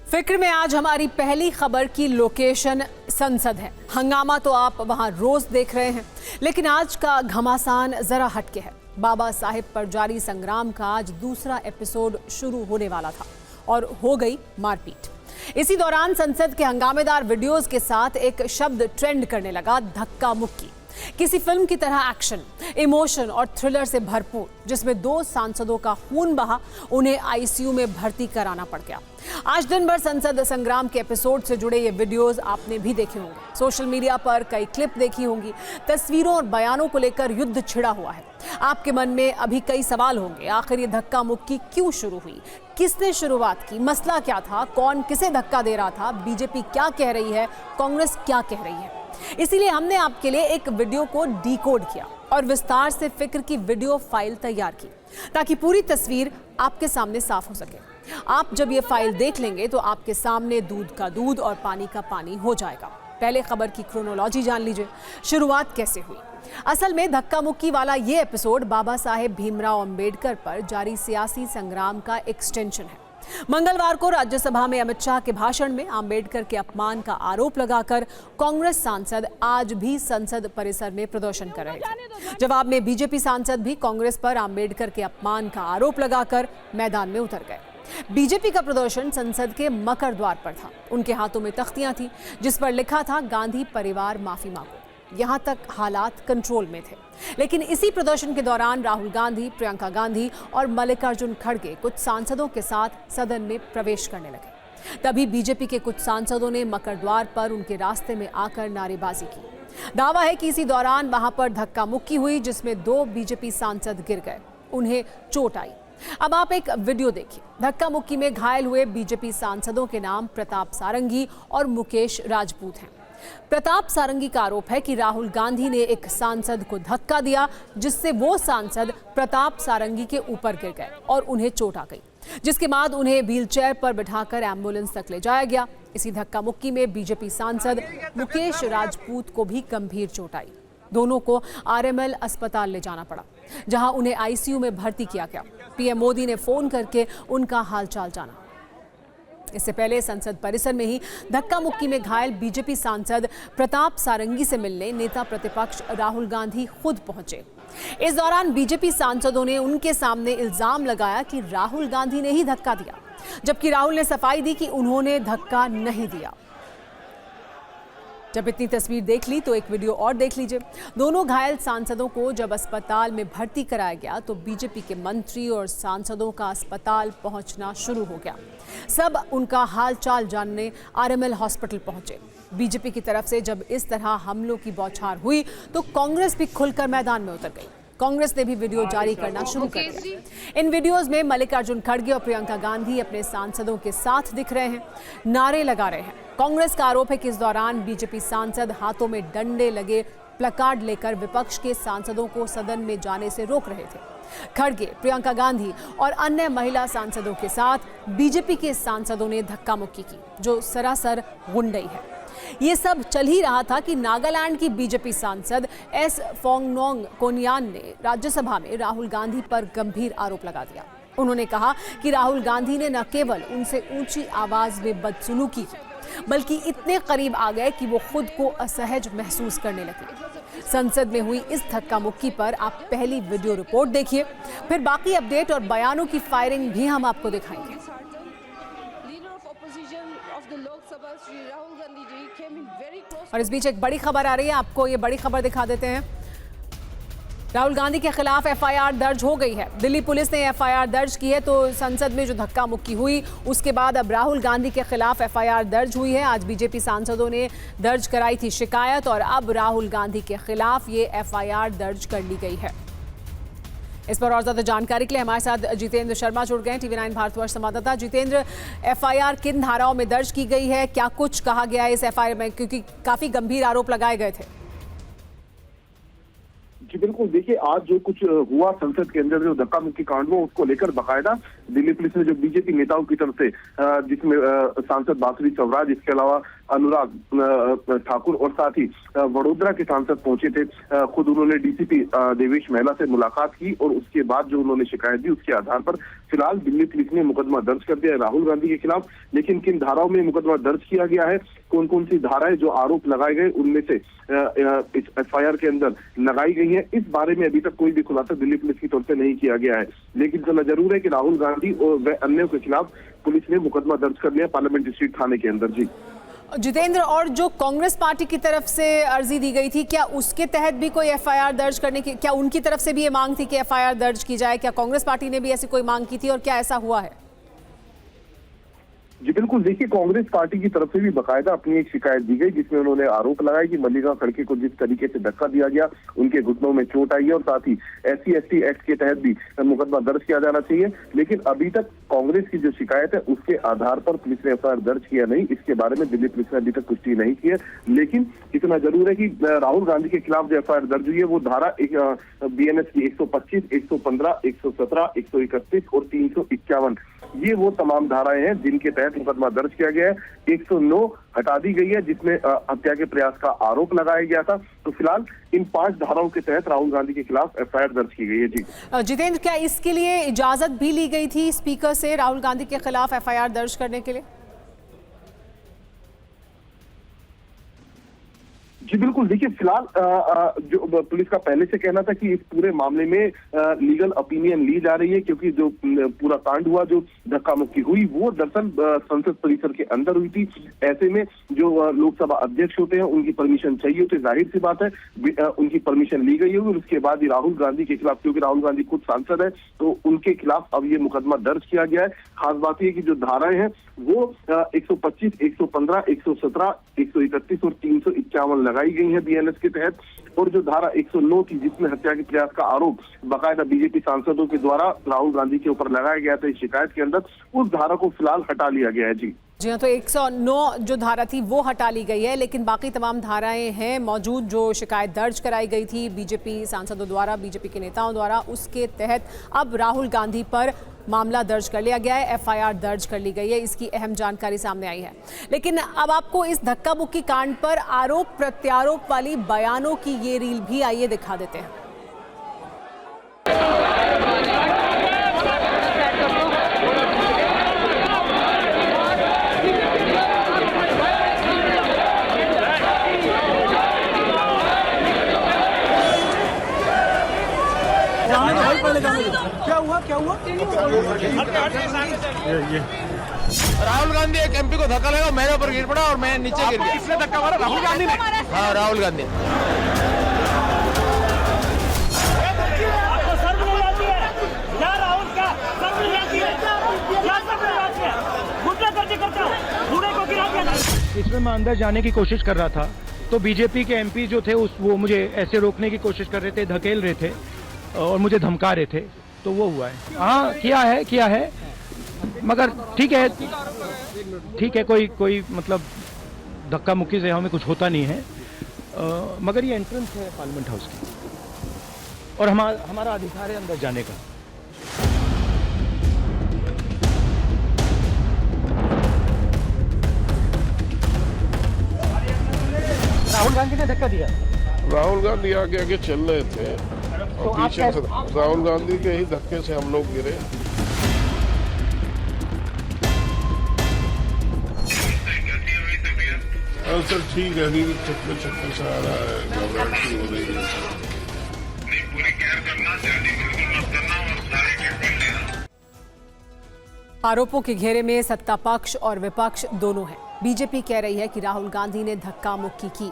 फिक्र में आज हमारी पहली खबर की लोकेशन संसद है। हंगामा तो आप वहां रोज देख रहे हैं, लेकिन आज का घमासान जरा हटके है। बाबा साहेब पर जारी संग्राम का आज दूसरा एपिसोड शुरू होने वाला था और हो गई मारपीट। इसी दौरान संसद के हंगामेदार वीडियोस के साथ एक शब्द ट्रेंड करने लगा, धक्का मुक्की। किसी फिल्म की तरह एक्शन, इमोशन और थ्रिलर से भरपूर, जिसमें 2 सांसदों का खून बहा, उन्हें आईसीयू में भर्ती कराना पड़ गया। आज दिन भर संसद संग्राम के एपिसोड से जुड़े ये वीडियोस आपने भी देखे होंगे। सोशल मीडिया पर कई क्लिप देखी होंगी। तस्वीरों और बयानों को लेकर युद्ध छिड़ा हुआ है। आपके मन में अभी कई सवाल होंगे। आखिर ये धक्का मुक्की क्यों शुरू हुई? किसने शुरुआत की? मसला क्या था? कौन किसे धक्का दे रहा था? बीजेपी क्या कह रही है? कांग्रेस क्या कह रही है? इसीलिए हमने आपके लिए एक वीडियो को डिकोड किया और विस्तार से फिक्र की वीडियो फाइल तैयार की, ताकि पूरी तस्वीर आपके सामने साफ हो सके। आप जब ये फाइल देख लेंगे तो आपके सामने दूध का दूध और पानी का पानी हो जाएगा। पहले खबर की क्रोनोलॉजी जान लीजिए, शुरुआत कैसे हुई। असल में धक्का मुक्की वाला ये एपिसोड बाबा साहेब भीमराव अंबेडकर पर जारी सियासी संग्राम का एक्सटेंशन है। मंगलवार को राज्यसभा में अमित शाह के भाषण में अंबेडकर के अपमान का आरोप लगाकर कांग्रेस सांसद आज भी संसद परिसर में प्रदर्शन कर रहे थे। जवाब में बीजेपी सांसद भी कांग्रेस पर अंबेडकर के अपमान का आरोप लगाकर मैदान में उतर गए। बीजेपी का प्रदर्शन संसद के मकर द्वार पर था। उनके हाथों में तख्तियां थी जिस पर लिखा था, गांधी परिवार माफी मांगो। यहां तक हालात कंट्रोल में थे। लेकिन इसी प्रदर्शन के दौरान राहुल गांधी, प्रियंका गांधी और मल्लिकार्जुन खड़गे कुछ सांसदों के साथ सदन में प्रवेश करने लगे। तभी बीजेपी के कुछ सांसदों ने मकर द्वार पर उनके रास्ते में आकर नारेबाजी की। दावा है कि इसी दौरान वहां पर धक्का मुक्की हुई, जिसमें 2 बीजेपी सांसद गिर गए, उन्हें चोट आई। अब आप एक वीडियो देखिए। धक्का मुक्की में घायल हुए बीजेपी सांसदों के नाम प्रताप सारंगी और मुकेश राजपूत हैं। प्रताप सारंगी का आरोप है कि राहुल गांधी ने एक सांसद को धक्का दिया, जिससे वो सांसद प्रताप सारंगी के ऊपर गिर गए और उन्हें चोट आ गई, जिसके बाद उन्हें व्हीलचेयर पर बिठाकर एम्बुलेंस तक ले जाया गया। इसी धक्का मुक्की में बीजेपी सांसद मुकेश राजपूत को भी गंभीर चोट आई। दोनों को आरएमएल अस्पताल ले जाना पड़ा, जहां उन्हें आईसीयू में भर्ती किया गया। पीएम मोदी ने फोन करके उनका हालचाल जाना। इससे पहले संसद परिसर में ही धक्का मुक्की में घायल बीजेपी सांसद प्रताप सारंगी से मिलने नेता प्रतिपक्ष राहुल गांधी खुद पहुंचे। इस दौरान बीजेपी सांसदों ने उनके सामने इल्जाम लगाया कि राहुल गांधी ने ही धक्का दिया, जबकि राहुल ने सफाई दी कि उन्होंने धक्का नहीं दिया। जब इतनी तस्वीर देख ली तो एक वीडियो और देख लीजिए। दोनों घायल सांसदों को जब अस्पताल में भर्ती कराया गया तो बीजेपी के मंत्री और सांसदों का अस्पताल पहुंचना शुरू हो गया। सब उनका हालचाल जानने आरएमएल हॉस्पिटल पहुंचे। बीजेपी की तरफ से जब इस तरह हमलों की बौछार हुई तो कांग्रेस भी खुलकर मैदान में उतर गई। कांग्रेस ने भी वीडियो जारी करना शुरू कर दिया। इन वीडियोस में मल्लिकार्जुन खड़गे और प्रियंका गांधी अपने सांसदों के साथ दिख रहे हैं, नारे लगा रहे हैं। कांग्रेस का आरोप है कि इस दौरान बीजेपी सांसद हाथों में डंडे लगे प्लकार्ड लेकर विपक्ष के सांसदों को सदन में जाने से रोक रहे थे। खड़गे, प्रियंका गांधी और अन्य महिला सांसदों के साथ बीजेपी के सांसदों ने धक्का मुक्की की, जो सरासर गुंडई है। ये सब चल ही रहा था कि नागालैंड की बीजेपी सांसद एस फोंगनोंग कोनियान ने राज्यसभा में राहुल गांधी पर गंभीर आरोप लगा दिया। उन्होंने कहा कि राहुल गांधी ने न केवल उनसे ऊंची आवाज में बदसलूकी की, बल्कि इतने करीब आ गए कि वो खुद को असहज महसूस करने लगे। संसद में हुई इस धक्का मुक्की पर आप पहली वीडियो रिपोर्ट देखिए, फिर बाकी अपडेट और बयानों की फायरिंग भी हम आपको दिखाएंगे। और इस बीच एक बड़ी खबर आ रही है, आपको ये बड़ी खबर दिखा देते हैं। राहुल गांधी के खिलाफ एफआईआर दर्ज हो गई है। दिल्ली पुलिस ने एफआईआर दर्ज की है। तो संसद में जो धक्का मुक्की हुई उसके बाद अब राहुल गांधी के खिलाफ एफआईआर दर्ज हुई है। आज बीजेपी सांसदों ने दर्ज कराई थी शिकायत और अब राहुल गांधी के खिलाफ ये एफआईआर दर्ज कर ली गई है। इस पर और ज्यादा जानकारी के लिए हमारे साथ जितेंद्र शर्मा जुड़ गए हैं, TV9 भारतवर्ष संवाददाता। जितेंद्र, एफआईआर किन धाराओं में दर्ज की गई है? क्या कुछ कहा गया है इस एफआईआर में, क्योंकि काफी गंभीर आरोप लगाए गए थे? जी बिल्कुल, देखिए आज जो कुछ हुआ संसद के अंदर जो धक्का मुक्की कांड हुआ उसको लेकर बाकायदा दिल्ली पुलिस ने जो बीजेपी नेताओं की तरफ से जिसमें सांसद बांसुरी स्वराज, इसके अलावा अनुराग ठाकुर और साथ ही वडोदरा के सांसद पहुंचे थे, खुद उन्होंने डीसीपी देवेश महिला से मुलाकात की और उसके बाद जो उन्होंने शिकायत दी उसके आधार पर फिलहाल दिल्ली पुलिस ने मुकदमा दर्ज कर दिया है राहुल गांधी के खिलाफ। लेकिन किन धाराओं में मुकदमा दर्ज किया गया है, कौन कौन सी धाराएं जो आरोप लगाए गए उनमें से एफआईआर के अंदर लगाई गई है, इस बारे में अभी तक कोई भी खुलासा दिल्ली पुलिस की तरफ से नहीं किया गया है। लेकिन इतना जरूर है कि राहुल गांधी और व अन्यों के खिलाफ पुलिस ने मुकदमा दर्ज कर लिया पार्लियामेंट स्ट्रीट थाने के अंदर। जी जितेंद्र, और जो कांग्रेस पार्टी की तरफ से अर्जी दी गई थी, क्या उसके तहत भी कोई एफआईआर दर्ज करने की, क्या उनकी तरफ से भी ये मांग थी कि एफआईआर दर्ज की जाए? क्या कांग्रेस पार्टी ने भी ऐसी कोई मांग की थी और क्या ऐसा हुआ है? जी बिल्कुल, देखिए कांग्रेस पार्टी की तरफ से भी बकायदा अपनी एक शिकायत दी गई जिसमें उन्होंने आरोप लगाया कि मल्लिका खड़गे को जिस तरीके से धक्का दिया गया, उनके घुटनों में चोट आई है और साथ ही SC/ST एक्ट के तहत भी मुकदमा दर्ज किया जाना चाहिए। लेकिन अभी तक कांग्रेस की जो शिकायत है उसके आधार पर पुलिस ने एफआईआर दर्ज किया नहीं, इसके बारे में दिल्ली पुलिस ने अभी तक पुष्टि नहीं की है। लेकिन इतना जरूर है कि राहुल गांधी के खिलाफ जो एफआईआर दर्ज हुई है वो धारा BNS की 125, 115, 117, 131 और 351, ये वो तमाम धाराएं हैं जिनके तहत मुकदमा दर्ज किया गया है। 109 हटा दी गई है जिसमें हत्या के प्रयास का आरोप लगाया गया था। तो फिलहाल इन 5 धाराओं के तहत राहुल गांधी के खिलाफ एफआईआर दर्ज की गई है। जी जितेंद्र, क्या इसके लिए इजाजत भी ली गई थी स्पीकर से राहुल गांधी के खिलाफ एफआईआर दर्ज करने के लिए? जी बिल्कुल, देखिए फिलहाल जो पुलिस का पहले से कहना था कि इस पूरे मामले में लीगल ओपिनियन ली जा रही है, क्योंकि जो पूरा कांड हुआ, जो धक्का मुक्की हुई, वो दरअसल संसद परिसर के अंदर हुई थी। ऐसे में जो लोकसभा अध्यक्ष होते हैं उनकी परमिशन चाहिए होती है, जाहिर सी बात है उनकी परमिशन ली गई होगी। उसके बाद ही राहुल गांधी के खिलाफ, क्योंकि राहुल गांधी खुद सांसद है, तो उनके खिलाफ अब ये मुकदमा दर्ज किया गया है। खास बात यह कि जो धाराएं हैं वो 125, 115, 117, 131 और 351 लगाई गई है BNS के तहत। और जो धारा 109 थी जिसमें हत्या के प्रयास का आरोप बाकायदा बीजेपी सांसदों के द्वारा राहुल गांधी के ऊपर लगाया गया था इस शिकायत के अंदर, उस धारा को फिलहाल हटा लिया गया है। जी हाँ, तो 109 जो धारा थी वो हटा ली गई है, लेकिन बाकी तमाम धाराएं हैं मौजूद। जो शिकायत दर्ज कराई गई थी बीजेपी सांसदों द्वारा, बीजेपी के नेताओं द्वारा, उसके तहत अब राहुल गांधी पर मामला दर्ज कर लिया गया है, एफआईआर दर्ज कर ली गई है। इसकी अहम जानकारी सामने आई है। लेकिन अब आपको इस धक्का मुक्की कांड पर आरोप प्रत्यारोप वाली बयानों की ये रील भी आइए दिखा देते हैं। क्या हुआ? ये राहुल गांधी एक MP को धक्का लगा, मेरे ऊपर गिर पड़ा और मैं नीचे गिर गया। किसने धक्का मारा? राहुल गांधी ने? हाँ, राहुल गांधी। आपको शर्म नहीं आती है? क्या राहुल, क्या शर्म नहीं आती है? क्या शर्म नहीं आती है? गुंडा गर्दी करता है, बूढ़े को गिरा दिया। इसमें मैं अंदर जाने की कोशिश कर रहा था तो बीजेपी के MP जो थे वो मुझे ऐसे रोकने की कोशिश कर रहे थे, धकेल रहे थे और मुझे धमका रहे थे, तो वो हुआ है। हाँ, किया है मगर ठीक है, कोई मतलब धक्का मुक्की से हमें कुछ होता नहीं है। मगर ये एंट्रेंस है पार्लियामेंट हाउस की और हमारा अधिकार है अंदर जाने का। राहुल गांधी ने धक्का दिया? राहुल गांधी आगे आगे चल रहे थे और पीछे से राहुल गांधी के ही धक्के से हम लोग गिरे। सर ठीक है, अभी भी चक्कर से आ रहा है, घबराहट हो रही है। आरोपों के घेरे में सत्ता पक्ष और विपक्ष दोनों हैं। बीजेपी कह रही है कि राहुल गांधी ने धक्का मुक्की की,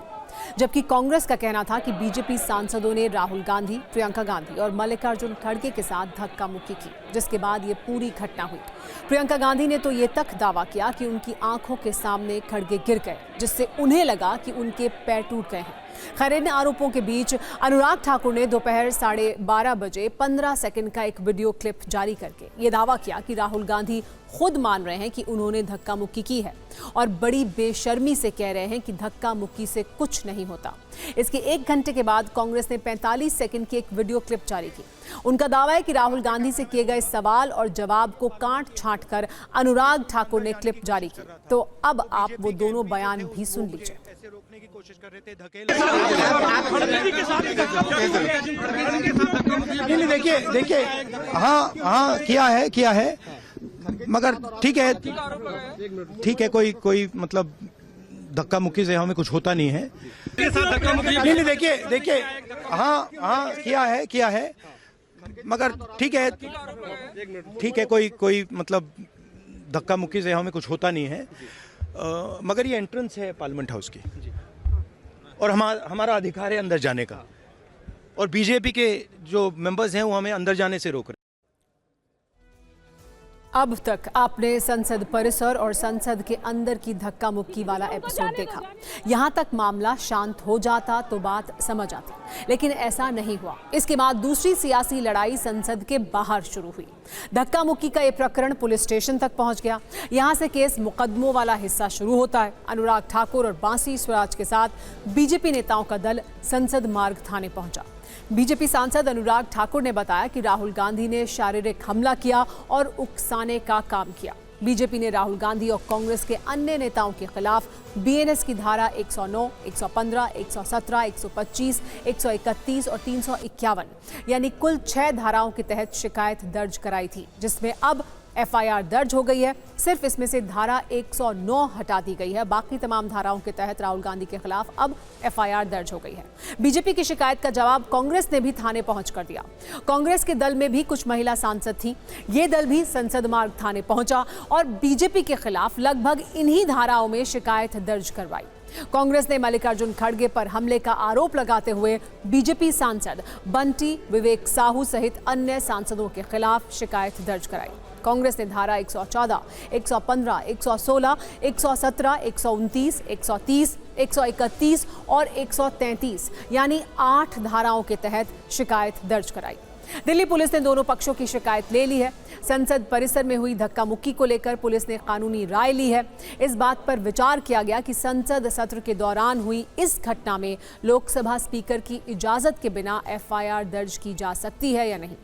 जबकि कांग्रेस का कहना था कि बीजेपी सांसदों ने राहुल गांधी, प्रियंका गांधी और मल्लिकार्जुन खड़गे के साथ धक्का मुक्की की, जिसके बाद ये पूरी घटना हुई। प्रियंका गांधी ने तो ये तक दावा किया कि उनकी आंखों के सामने खड़गे गिर गए, जिससे उन्हें लगा कि उनके पैर टूट गए हैं। खैर, इन आरोपों के बीच अनुराग ठाकुर ने दोपहर 12:30 बजे 15 सेकंड का एक वीडियो क्लिप जारी करके ये दावा किया कि राहुल गांधी खुद मान रहे हैं कि उन्होंने धक्का मुक्की की है और बड़ी बेशर्मी से कह रहे हैं कि धक्का मुक्की से कुछ नहीं होता। इसके 1 घंटे के बाद कांग्रेस ने 45 सेकंड की एक वीडियो क्लिप जारी की। उनका दावा है कि राहुल गांधी से किए गए सवाल और जवाब को काट छांट कर अनुराग ठाकुर ने क्लिप जारी की। तो अब आप वो दोनों बयान भी सुन लीजिए। ऐसे रोकने की कोशिश कर रहे थे, देखिए, हाँ किया है, मगर ठीक है, कोई मतलब धक्का मुक्की से हमें कुछ होता नहीं है। नहीं, देखिए, हाँ किया है, मगर ठीक है, कोई मतलब धक्का मुक्की से हमें कुछ होता नहीं है। मगर ये एंट्रेंस है पार्लियामेंट हाउस की और हमारा अधिकार है अंदर जाने का, और बीजेपी के जो मेंबर्स हैं वो हमें अंदर जाने से रोक रहे हैं। अब तक आपने संसद परिसर और संसद के अंदर की धक्का मुक्की वाला एपिसोड देखा। यहां तक मामला शांत हो जाता तो बात समझ आती, लेकिन ऐसा नहीं हुआ। इसके बाद दूसरी सियासी लड़ाई संसद के बाहर शुरू हुई। धक्का मुक्की का ये प्रकरण पुलिस स्टेशन तक पहुंच गया। यहां से केस मुकदमों वाला हिस्सा शुरू होता है। अनुराग ठाकुर और बांसी स्वराज के साथ बीजेपी नेताओं का दल संसद मार्ग थाने पहुंचा। बीजेपी सांसद अनुराग ठाकुर ने बताया कि राहुल गांधी ने शारीरिक हमला किया और उकसाने का काम किया। बीजेपी ने राहुल गांधी और कांग्रेस के अन्य नेताओं के खिलाफ बीएनएस की धारा 109, 115, 117, 125, 131 और 351 यानी कुल 6 धाराओं के तहत शिकायत दर्ज कराई थी, जिसमें अब एफआईआर दर्ज हो गई है। सिर्फ इसमें से धारा 109 हटा दी गई है। बाकी तमाम धाराओं के तहत राहुल गांधी के खिलाफ अब एफआईआर दर्ज हो गई है। बीजेपी की शिकायत का जवाब कांग्रेस ने भी थाने पहुंचकर दिया। कांग्रेस के दल में भी कुछ महिला सांसद थी। ये दल भी संसद मार्ग थाने पहुंचा और बीजेपी के खिलाफ लगभग इन्हीं धाराओं में शिकायत दर्ज करवाई। कांग्रेस ने मल्लिकार्जुन खड़गे पर हमले का आरोप लगाते हुए बीजेपी सांसद बंटी, विवेक साहू सहित अन्य सांसदों के खिलाफ शिकायत दर्ज कराई। कांग्रेस ने धारा 114, 115, 116, 117, 129, 130, 131 और 133 यानी 8 धाराओं के तहत शिकायत दर्ज कराई। दिल्ली पुलिस ने दोनों पक्षों की शिकायत ले ली है। संसद परिसर में हुई धक्का मुक्की को लेकर पुलिस ने कानूनी राय ली है। इस बात पर विचार किया गया कि संसद सत्र के दौरान हुई इस घटना में लोकसभा स्पीकर की इजाजत के बिना एफआईआर दर्ज की जा सकती है या नहीं।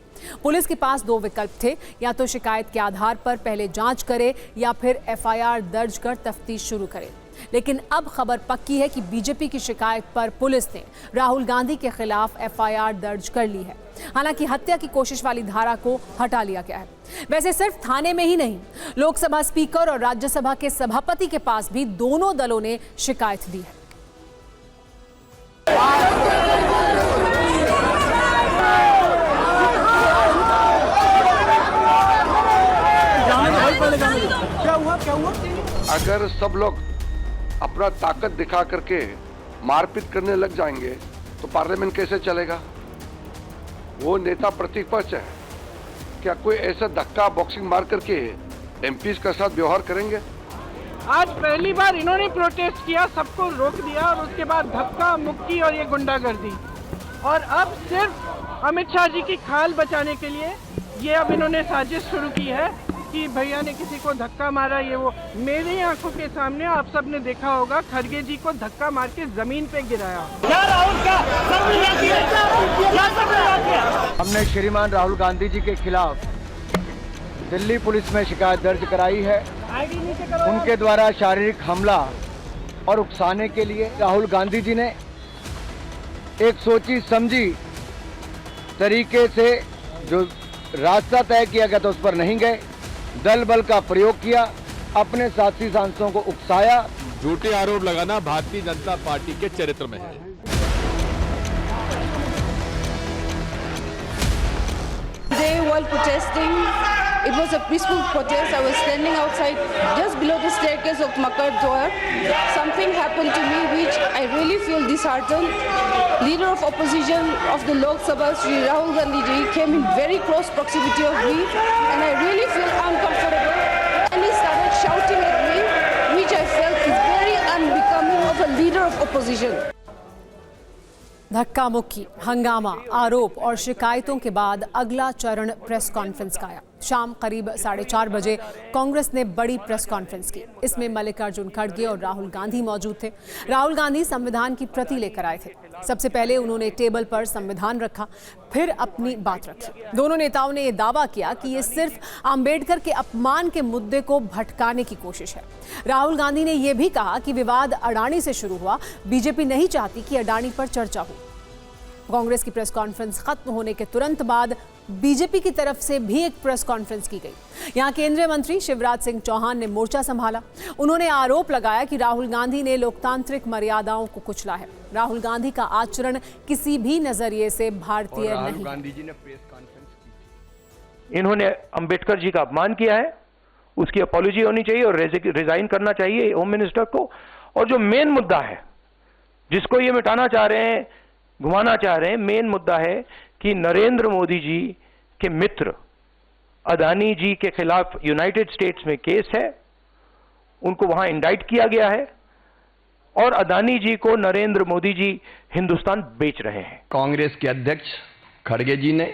पुलिस के पास 2 विकल्प थे, या तो शिकायत के आधार पर पहले जांच करे या फिर एफआईआर दर्ज कर तफ्तीश शुरू करे। लेकिन अब खबर पक्की है कि बीजेपी की शिकायत पर पुलिस ने राहुल गांधी के खिलाफ एफआईआर दर्ज कर ली है। हालांकि हत्या की कोशिश वाली धारा को हटा लिया गया है। वैसे सिर्फ थाने में ही नहीं, लोकसभा स्पीकर और राज्यसभा के सभापति के पास भी दोनों दलों ने शिकायत दी है। क्या हुआ? अगर सब लोग अपना ताकत दिखा करके मारपीट करने लग जाएंगे तो पार्लियामेंट कैसे चलेगा? वो नेता प्रतिपक्ष है, क्या कोई ऐसा धक्का बॉक्सिंग मार करके एमपीज के साथ व्यवहार करेंगे? आज पहली बार इन्होंने प्रोटेस्ट किया, सबको रोक दिया और उसके बाद धक्का मुक्की और ये गुंडागर्दी, और अब सिर्फ अमित शाह जी की खाल बचाने के लिए ये अब इन्होंने साजिश शुरू की है कि भैया ने किसी को धक्का मारा। ये वो मेरी आंखों के सामने आप सब ने देखा होगा, खड़गे जी को धक्का मार के जमीन पे गिराया। हमने श्रीमान राहुल गांधी जी के खिलाफ दिल्ली पुलिस में शिकायत दर्ज कराई है। उनके द्वारा शारीरिक हमला और उकसाने के लिए राहुल गांधी जी ने एक सोची समझी तरीके से जो रास्ता तय किया गया था उस पर नहीं गए, दल बल का प्रयोग किया, अपने साथी सांसदों को उकसाया। झूठे आरोप लगाना भारतीय जनता पार्टी के चरित्र में है। They while protesting, it was a peaceful protest. I was standing outside just below the staircase of Makar Dwar. Something happened to me which I really feel disheartened. Leader of opposition of the Lok Sabha, Shri Rahul Gandhi ji, came in very close proximity of me and I really feel uncomfortable. And he started shouting at me, which I felt is very unbecoming of a leader of opposition. धक्का मुक्की, हंगामा, आरोप और शिकायतों के बाद अगला चरण प्रेस कॉन्फ्रेंस का आया। शाम करीब 4:30 बजे कांग्रेस ने बड़ी प्रेस कॉन्फ्रेंस की। इसमें मल्लिकार्जुन खड़गे और राहुल गांधी मौजूद थे। राहुल गांधी संविधान की प्रति लेकर आए थे। सबसे पहले उन्होंने टेबल पर संविधान रखा, फिर अपनी बात रखी। दोनों नेताओं ने यह दावा किया कि ये सिर्फ अंबेडकर के अपमान के मुद्दे को भटकाने की कोशिश है। राहुल गांधी ने यह भी कहा कि विवाद अडानी से शुरू हुआ, बीजेपी नहीं चाहती कि अडानी पर चर्चा हो। कांग्रेस की प्रेस कॉन्फ्रेंस खत्म होने के तुरंत बाद बीजेपी की तरफ से भी एक प्रेस कॉन्फ्रेंस की गई। यहां केंद्रीय मंत्री शिवराज सिंह चौहान ने मोर्चा संभाला। उन्होंने आरोप लगाया कि राहुल गांधी ने लोकतांत्रिक मर्यादाओं को कुचला है। राहुल गांधी का आचरण किसी भी नजरिए से भारतीय नहीं। राहुल गांधी जी ने प्रेस कॉन्फ्रेंस की, इन्होंने अंबेडकर जी का अपमान किया है, उसकी अपॉलॉजी होनी चाहिए और रिजाइन करना चाहिए होम मिनिस्टर को। और जो मेन मुद्दा है जिसको ये मिटाना चाह रहे हैं, घुमाना चाह रहे हैं, मेन मुद्दा है कि नरेंद्र मोदी जी के मित्र अदानी जी के खिलाफ यूनाइटेड स्टेट्स में केस है, उनको वहां इंडाइट किया गया है और अदानी जी को नरेंद्र मोदी जी हिंदुस्तान बेच रहे हैं। कांग्रेस के अध्यक्ष खड़गे जी ने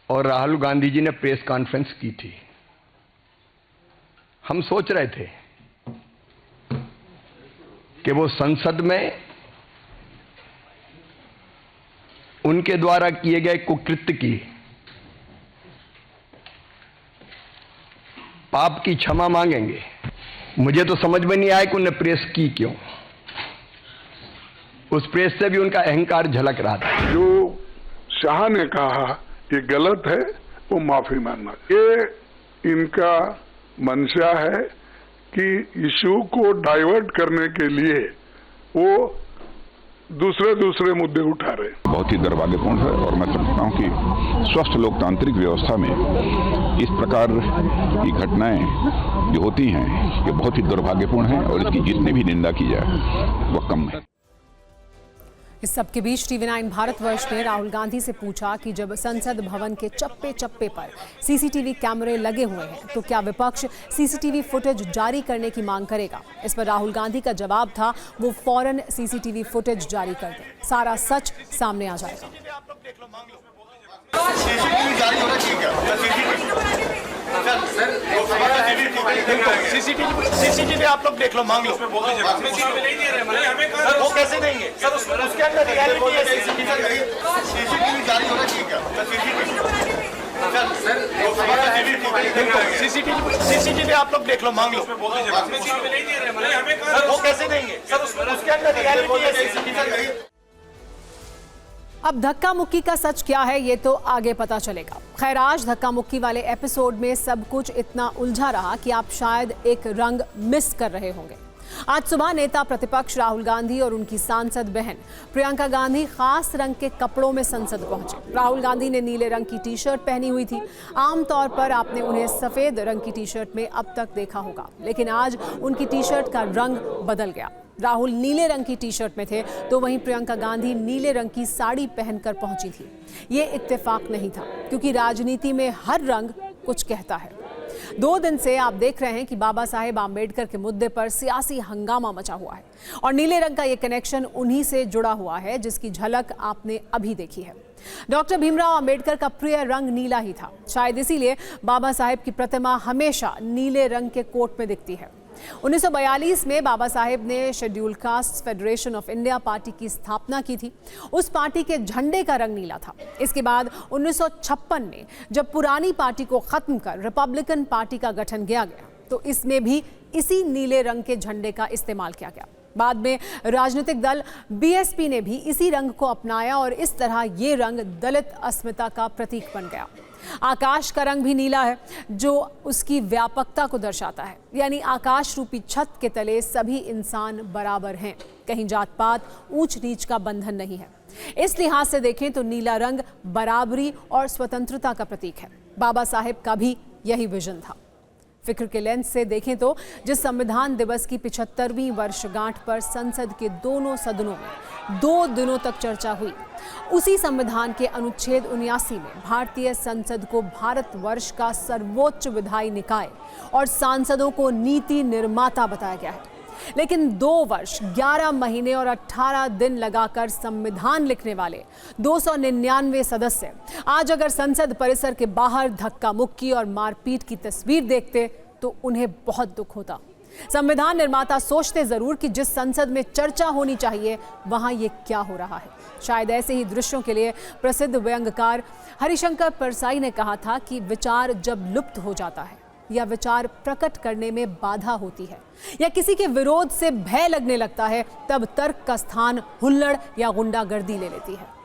और राहुल गांधी जी ने प्रेस कॉन्फ्रेंस की थी। हम सोच रहे थे कि वो संसद में उनके द्वारा किए गए कुकृत्य की, पाप की क्षमा मांगेंगे। मुझे तो समझ में नहीं आया कि उन्हें प्रेस की क्यों। उस प्रेस से भी उनका अहंकार झलक रहा था। जो शाह ने कहा ये गलत है, वो माफी मांगना, ये इनका मंशा है कि इशू को डाइवर्ट करने के लिए वो दूसरे मुद्दे उठा रहे। बहुत ही दुर्भाग्यपूर्ण है और मैं समझता हूं कि स्वस्थ लोकतांत्रिक व्यवस्था में इस प्रकार की घटनाएं जो होती हैं ये बहुत ही दुर्भाग्यपूर्ण है और इसकी जितनी भी निंदा की जाए वह कम है। इस सबके बीच TV9 भारतवर्ष ने राहुल गांधी से पूछा कि जब संसद भवन के चप्पे चप्पे पर सीसीटीवी कैमरे लगे हुए हैं तो क्या विपक्ष सीसीटीवी फुटेज जारी करने की मांग करेगा। इस पर राहुल गांधी का जवाब था वो फौरन सीसीटीवी फुटेज जारी कर दें, सारा सच सामने आ जाएगा। सीसीटीवी आप लोग देख लो, मांग लो। वो कैसे देंगे सर? उसके अंदर रियलिटी है। सीसीटीवी जारी होना चाहिए। सीसीटीवी आप लोग देख लो, मांग लो। वो कैसे देंगे सर? उसके अंदर रियलिटी है। अब धक्का मुक्की का सच क्या है ये तो आगे पता चलेगा। खैर, आज धक्का मुक्की वाले एपिसोड में सब कुछ इतना उलझा रहा कि आप शायद एक रंग मिस कर रहे होंगे। आज सुबह नेता प्रतिपक्ष राहुल गांधी और उनकी सांसद बहन प्रियंका गांधी खास रंग के कपड़ों में संसद पहुंचे। राहुल गांधी ने नीले रंग की टी-शर्ट पहनी हुई थी। आमतौर पर आपने उन्हें सफेद रंग की टी-शर्ट में अब तक देखा होगा, लेकिन आज उनकी टी-शर्ट का रंग बदल गया। राहुल नीले रंग की टी-शर्ट में थे तो वहीं प्रियंका गांधी नीले रंग की साड़ी पहनकर पहुंची थी। ये इत्तेफाक नहीं था क्योंकि राजनीति में हर रंग कुछ कहता है। 2 दिन से आप देख रहे हैं कि बाबा साहेब आम्बेडकर के मुद्दे पर सियासी हंगामा मचा हुआ है और नीले रंग का ये कनेक्शन उन्हीं से जुड़ा हुआ है जिसकी झलक आपने अभी देखी है। डॉक्टर भीमराव आम्बेडकर का प्रिय रंग नीला ही था। शायद इसीलिए बाबा साहेब की प्रतिमा हमेशा नीले रंग के कोट में दिखती है। 1942 में बाबा साहेब ने scheduled caste federation of India party की स्थापना की थी। उस पार्टी के झंडे का रंग नीला था। इसके बाद 1956 में जब पुरानी पार्टी को खत्म कर रिपब्लिकन पार्टी का गठन किया गया तो इसमें भी इसी नीले रंग के झंडे का इस्तेमाल किया गया। बाद में राजनीतिक दल बीएसपी ने भी इसी रंग को अपनाया और इस तरह ये रंग दलित अस्मिता का प्रतीक बन गया। आकाश का रंग भी नीला है जो उसकी व्यापकता को दर्शाता है, यानी आकाश रूपी छत के तले सभी इंसान बराबर हैं, कहीं जात पात ऊंच नीच का बंधन नहीं है। इस लिहाज से देखें तो नीला रंग बराबरी और स्वतंत्रता का प्रतीक है। बाबा साहेब का भी यही विजन था। फिक्र के लेंस से देखें तो जिस संविधान दिवस की 75वीं वर्षगांठ पर संसद के दोनों सदनों में 2 दिनों तक चर्चा हुई, उसी संविधान के अनुच्छेद 79 में भारतीय संसद को भारतवर्ष का सर्वोच्च विधायी निकाय और सांसदों को नीति निर्माता बताया गया है। लेकिन 2 वर्ष 11 महीने और 18 दिन लगाकर संविधान लिखने वाले 299 सदस्य आज अगर संसद परिसर के बाहर धक्का मुक्की और मारपीट की तस्वीर देखते तो उन्हें बहुत दुख होता। संविधान निर्माता सोचते जरूर कि जिस संसद में चर्चा होनी चाहिए वहां ये क्या हो रहा है। शायद ऐसे ही दृश्यों के लिए प्रसिद्ध व्यंग्यकार हरिशंकर परसाई ने कहा था कि विचार जब लुप्त हो जाता है या विचार प्रकट करने में बाधा होती है या किसी के विरोध से भय लगने लगता है, तब तर्क का स्थान हुल्लड़ या गुंडागर्दी ले लेती है।